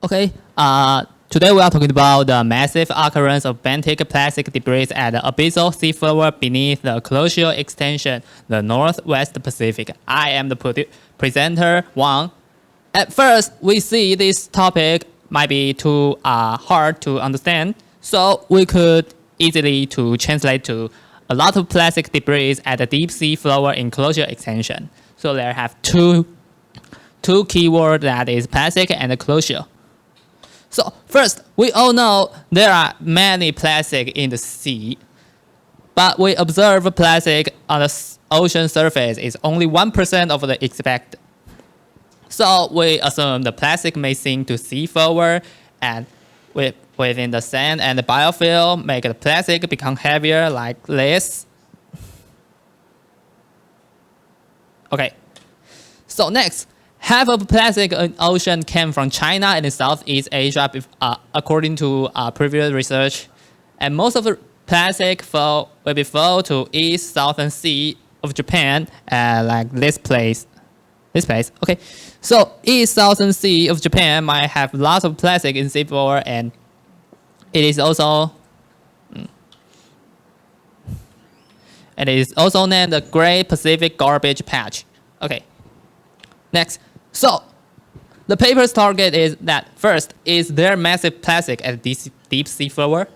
Okay, today we are talking about the massive occurrence of benthic plastic debris at the abyssal seafloor beneath the Kuroshio Extension, the Northwest Pacific. I am the presenter, Wang. At first, we see this topic might be too hard to understand, so we could easily to translate to a lot of plastic debris at the deep sea floor in Kuroshio Extension. So there have two keywords, that is plastic and Kuroshio. So first, we all know there are many plastic in the sea, but we observe plastic on the ocean surface is only 1% of the expected. So we assume the plastic may sink to sea floor, and within the sand and the biofilm make the plastic become heavier like this. Okay, so next, half of plastic in ocean came from China and Southeast Asia, according to previous research, and most of the plastic will be flow to East Southern Sea of Japan, like this place. Okay, so East Southern Sea of Japan might have lots of plastic in seafloor, and it is also named the Great Pacific Garbage Patch. Okay, next. So the paper's target is that first, is there massive plastic at deep sea floor?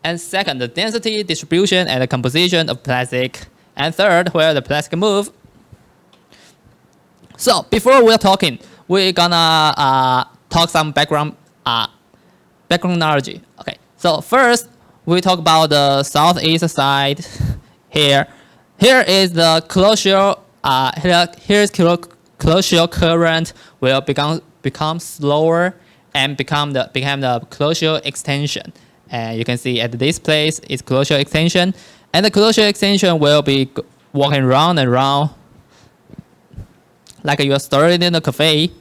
And second, the density, distribution, and the composition of plastic. And third, where the plastic move. So before we're talking, we're gonna talk some background knowledge. Okay, so first we talk about the southeast side here. Here is the Kuroshio. Here's Kuroshio current will become slower and become the Kuroshio Extension. And you can see at this place is Kuroshio Extension, and the Kuroshio Extension will be walking round and round like you are stirring in a coffee.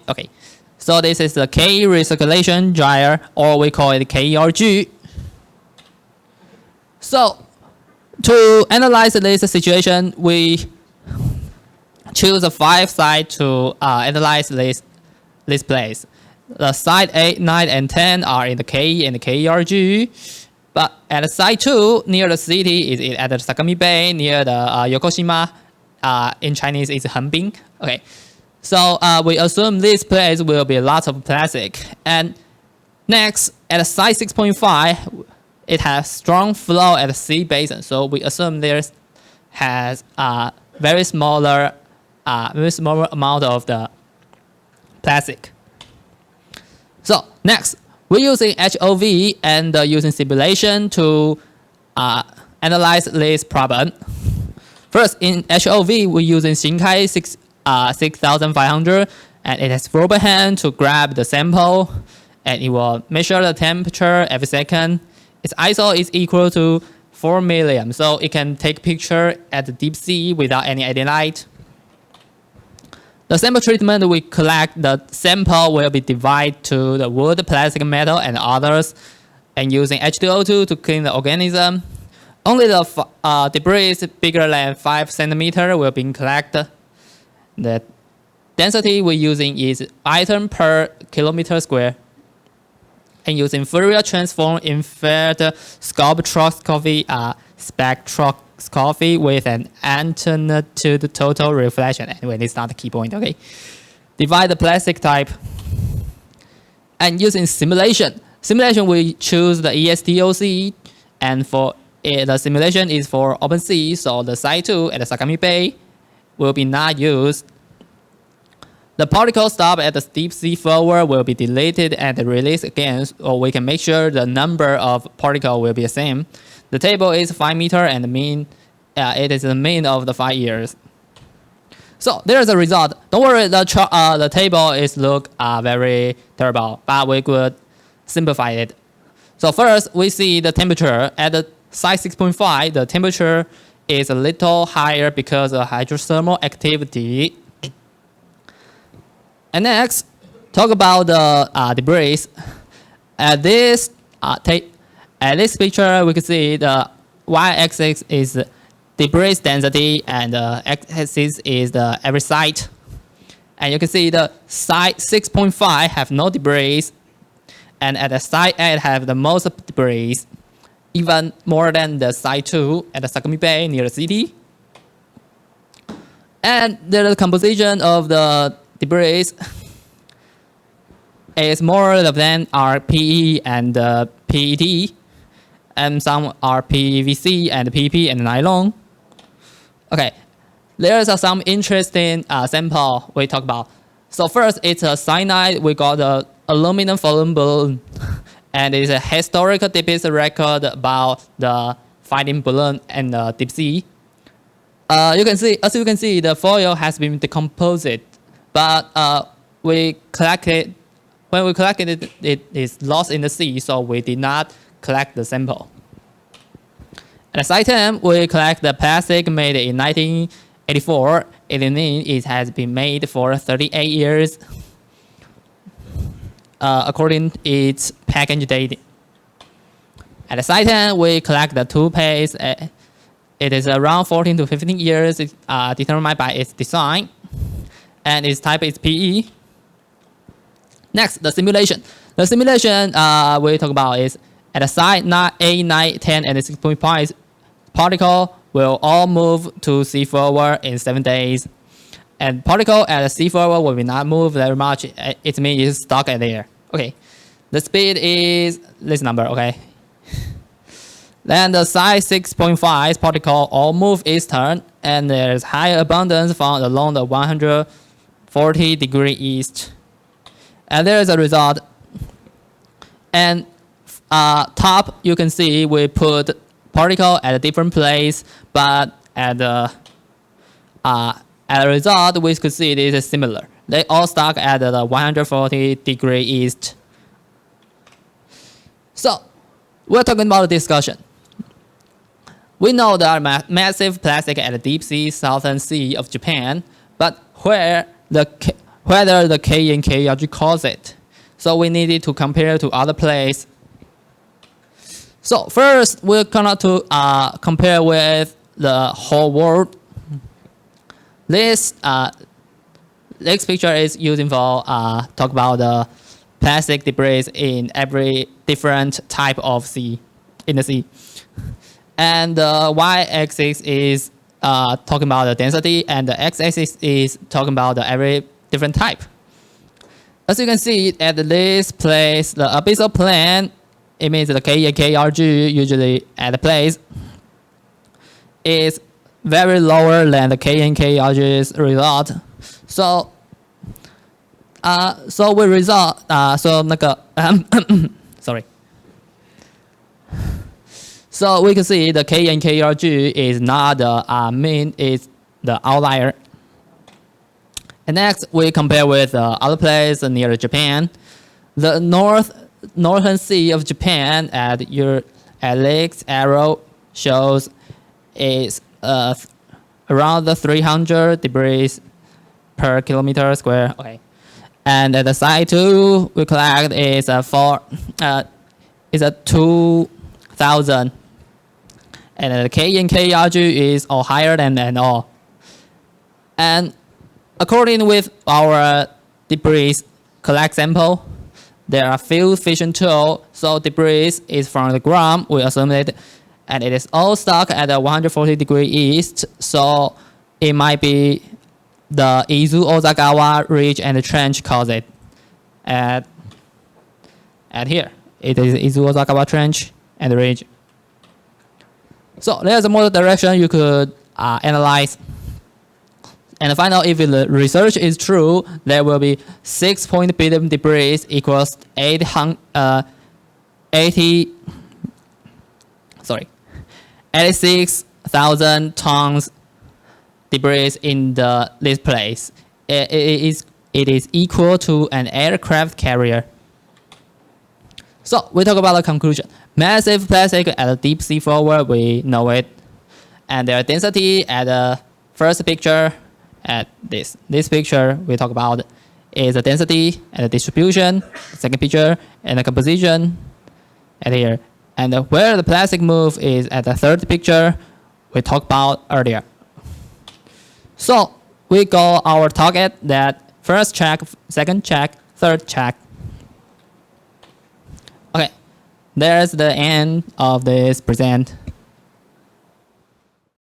Okay, so this is the KE recirculation gyre, or we call it KERG. So to analyze this situation, we choose a 5 site to analyze this place. The site 8, 9, and 10 are in the KE and the KERG. But at site 2, near the city, is at the Sakami Bay, near the Yokoshima. In Chinese, it's Hanbin. Okay, so we assume this place will be lots of plastic. And next, at site 6.5, it has strong flow at the sea basin. So we assume there has very small amount of the plastic. So next, we're using HOV and using simulation to analyze this problem. First, in HOV, we're using Shinkai 6500, and it has rubber hand to grab the sample, and it will measure the temperature every second. Its ISO is equal to 4 million, so it can take picture at the deep sea without any ID light. The sample treatment, we collect the sample will be divided to the wood, plastic, metal, and others, and using H2O2 to clean the organism. Only the debris bigger than 5 centimeters will be collected. The density we're using is item per kilometer square. And using Fourier transform inferred spectroscopy with an antenna to the total reflection. Anyway, it's not the key point, okay? Divide the plastic type. And using simulation. Simulation, we choose the ESTOC, and for the simulation is for open sea, so the site 2 at the Sakami Bay will be not used. The particle stop at the deep sea floor will be deleted and released again, or we can make sure the number of particles will be the same. The table is 5 meters, and the mean, it is the mean of the 5 years. So there's a result. Don't worry, the table is look very terrible, but we could simplify it. So first, we see the temperature at the site 6.5. The temperature is a little higher because of hydrothermal activity. And next, talk about the debris. At this picture, we can see the y-axis is debris density, and the x-axis is the every site. And you can see the side 6.5 have no debris, and at the side 8 have the most debris, even more than the side 2 at the Sakami Bay near the city. And the composition of the debris is more than are PE and PET, and some are PVC and PP and nylon. Okay, there's some interesting sample we talk about. So first, it's a cyanide. We got the aluminum foil balloon, and it's a historical deepest record about the fighting balloon in the deep sea. You can see, as you can see, the foil has been decomposed, but we collected. When we collected it, it is lost in the sea, so we did not collect the sample. At the side 10, we collect the plastic made in 1984. It has been made for 38 years, according to its package date. At the side 10, we collect the toothpaste. It is around 14 to 15 years, determined by its design, and its type is PE. Next, the simulation. The simulation we talk about is at the side 8, 9, 10, and 6.5 particle will all move to seafloor in 7 days. And particle at the seafloor will not move very much. It means it's stuck at there. Okay. The speed is this number, okay. Then the side 6.5 particle all move eastern, and there's high abundance found along the 140 degree east. And there is a result. And top, you can see we put particle at a different place, but at the result, we could see it is similar. They all stuck at the 140 degree east. So, we're talking about the discussion. We know there are massive plastic at the deep sea, southern sea of Japan, but whether the K and KRG cause it. So we needed to compare to other places. So first, we're going to compare with the whole world. This picture is using for talk about the plastic debris in every different type of sea in the sea. And the y-axis is talking about the density, and the x-axis is talking about the every different type. As you can see, at this place, the abyssal plane, it means the K and KRG usually at the place is very lower than the K and KRG's result. So, we result, sorry. So we can see the K and KRG is not the mean, it's the outlier. And next, we compare with other places near Japan. The northern sea of Japan at Lake Arrow shows is around the 300 debris per kilometer square. Okay, and at the side 2 we collect is a 2,000, and the K and KRG is all higher than all. And according with our debris collect sample, there are few fission tools, so debris is from the ground, we assume it, and it is all stuck at the 140 degree east, so it might be the Izu-Ozagawa ridge and the trench cause it. At here, it is Izu-Ozagawa trench and the ridge. So there's more direction you could analyze. And find out if the research is true, there will be 6 billion debris equals 86,000 tons debris in this place. It is equal to an aircraft carrier. So we talk about the conclusion. Massive plastic at the deep sea floor, we know it. And their density at the first picture, at this picture we talk about is the density and the distribution, second picture, and the composition at here. And where the plastic move is at the third picture we talked about earlier. So we got our target that First check, second check, third check. Okay, there's the end of this present.